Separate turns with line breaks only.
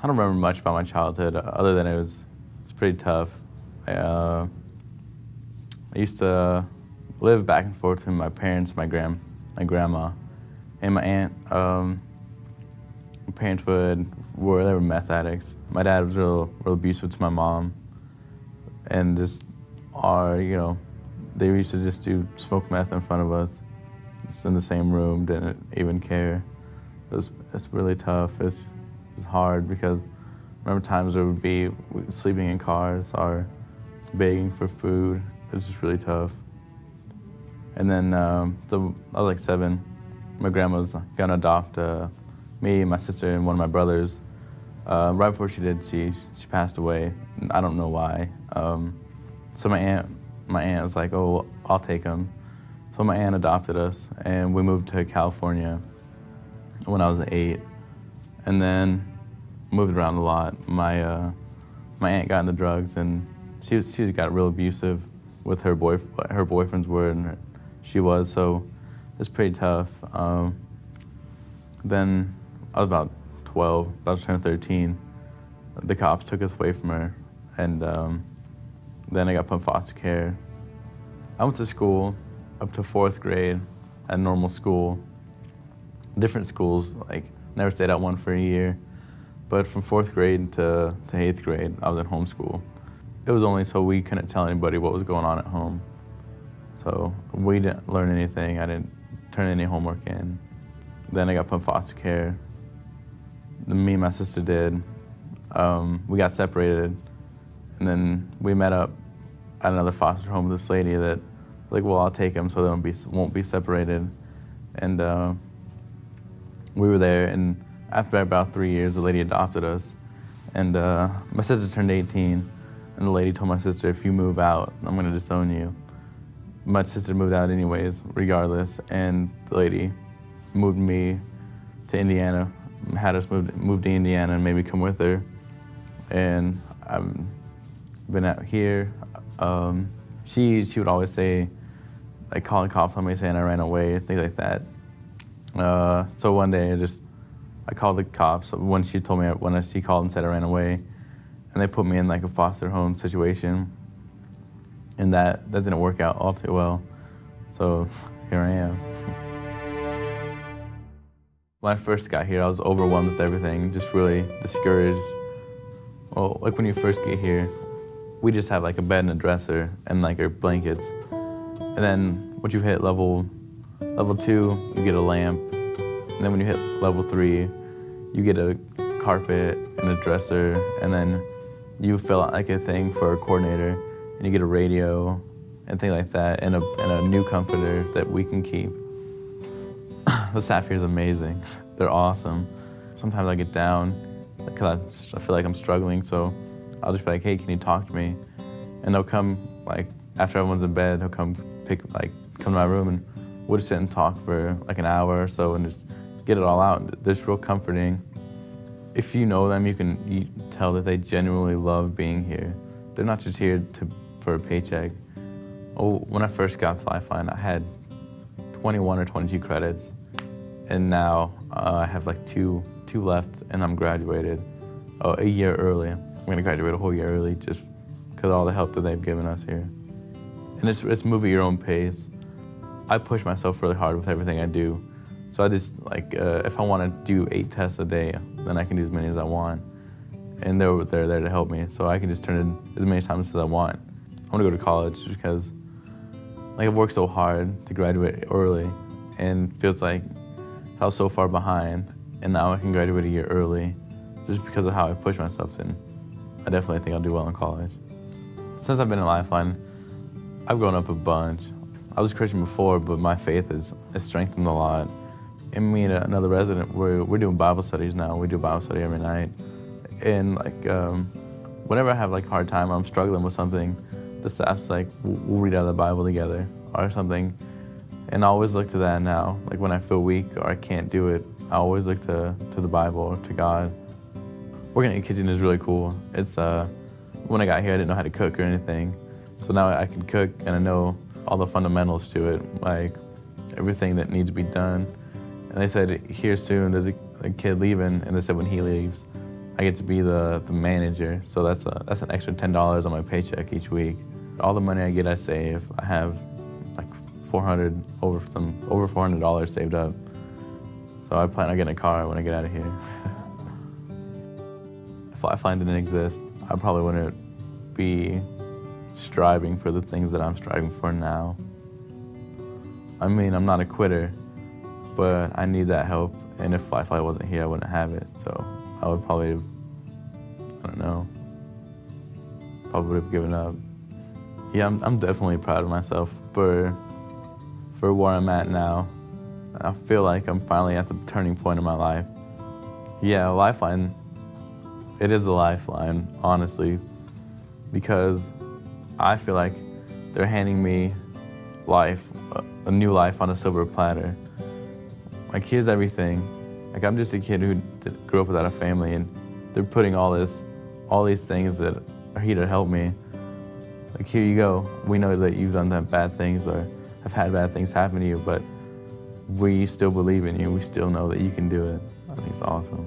I don't remember much about my childhood other than it's pretty tough. I used to live back and forth with my parents, my grandma, and my aunt. My parents they were meth addicts. My dad was real abusive to my mom, and they used to just smoke meth in front of us, just in the same room, didn't even care. It's really tough. It's hard because I remember times there would be sleeping in cars or begging for food. It was just really tough. And then I was like 7. My grandma was gonna adopt me, my sister, and one of my brothers. Right before she did, she passed away. I don't know why. So my aunt was like, "Oh, I'll take him." So my aunt adopted us, and we moved to California when I was 8, and then moved around a lot. My aunt got into drugs, and she got real abusive with her boyfriends were, and she was, so it's pretty tough. Then I was about 12, about to turn 13. The cops took us away from her, and then I got put in foster care. I went to school up to 4th grade at normal school. Different schools, like never stayed at one for a year. But from 4th grade to 8th grade, I was at homeschool. It was only so we couldn't tell anybody what was going on at home. So we didn't learn anything. I didn't turn any homework in. Then I got put in foster care. Me and my sister did. We got separated, and then we met up at another foster home with this lady that, like, well, I'll take him so they won't be separated. And we were there, and after about 3 years, the lady adopted us. And my sister turned 18, and the lady told my sister, "If you move out, I'm gonna disown you." My sister moved out anyways, regardless, and the lady moved me to Indiana, had us move to Indiana and maybe come with her. And I've been out here. She would always say, like, call the cops on me saying I ran away, things like that. So one day I called the cops when she called and said I ran away, and they put me in like a foster home situation, and that didn't work out all too well. So here I am. When I first got here, I was overwhelmed with everything, just really discouraged. Well, like when you first get here, we just have like a bed and a dresser and like our blankets. And then once you hit level 2, you get a lamp. And then when you hit level 3, you get a carpet and a dresser. And then you fill out like a thing for a coordinator, and you get a radio and things like that, and a new comforter that we can keep. The staff here is amazing. They're awesome. Sometimes I get down because I feel like I'm struggling, so I'll just be like, "Hey, can you talk to me?" And they'll come, like, after everyone's in bed, he'll come to my room, and we'll just sit and talk for like an hour or so and just get it all out. It's real comforting. If you know them, you can tell that they genuinely love being here. They're not just here for a paycheck. Oh, when I first got to Lifeline, I had 21 or 22 credits, and now I have like two left, and I'm graduated a year early. I'm gonna graduate a whole year early just because of all the help that they've given us here. And it's move at your own pace. I push myself really hard with everything I do. So I just, like, if I want to do 8 tests a day, then I can do as many as I want. And they're there to help me, so I can just turn it as many times as I want. I want to go to college because, like, I've worked so hard to graduate early, and feels like I was so far behind, and now I can graduate a year early just because of how I push myself. And I definitely think I'll do well in college. Since I've been in Lifeline, I've grown up a bunch. I was a Christian before, but my faith has strengthened a lot. And me and another resident, we're doing Bible studies now. We do Bible study every night. And like, whenever I have like a hard time or I'm struggling with something, the staff's like, we'll read out of the Bible together or something. And I always look to that now. Like when I feel weak or I can't do it, I always look to the Bible or to God. Working in the kitchen is really cool. It's, when I got here, I didn't know how to cook or anything. So now I can cook, and I know all the fundamentals to it, like everything that needs to be done. And they said here soon there's a kid leaving, and they said when he leaves, I get to be the manager, so that's an extra $10 on my paycheck each week. All the money I get, I save. I have like over $400 saved up. So I plan on getting a car when I get out of here. If Lifeline didn't exist, I probably wouldn't be striving for the things that I'm striving for now. I mean, I'm not a quitter, but I need that help. And if Lifeline wasn't here, I wouldn't have it. So I would probably, I don't know, probably would have given up. Yeah, I'm definitely proud of myself for where I'm at now. I feel like I'm finally at the turning point in my life. Yeah, Lifeline, it is a lifeline, honestly, because I feel like they're handing me life, a new life on a silver platter. Like, here's everything. Like, I'm just a kid who grew up without a family, and they're putting all these things that are here to help me. Like, here you go. We know that you've done bad things or have had bad things happen to you, but we still believe in you. We still know that you can do it. I think it's awesome.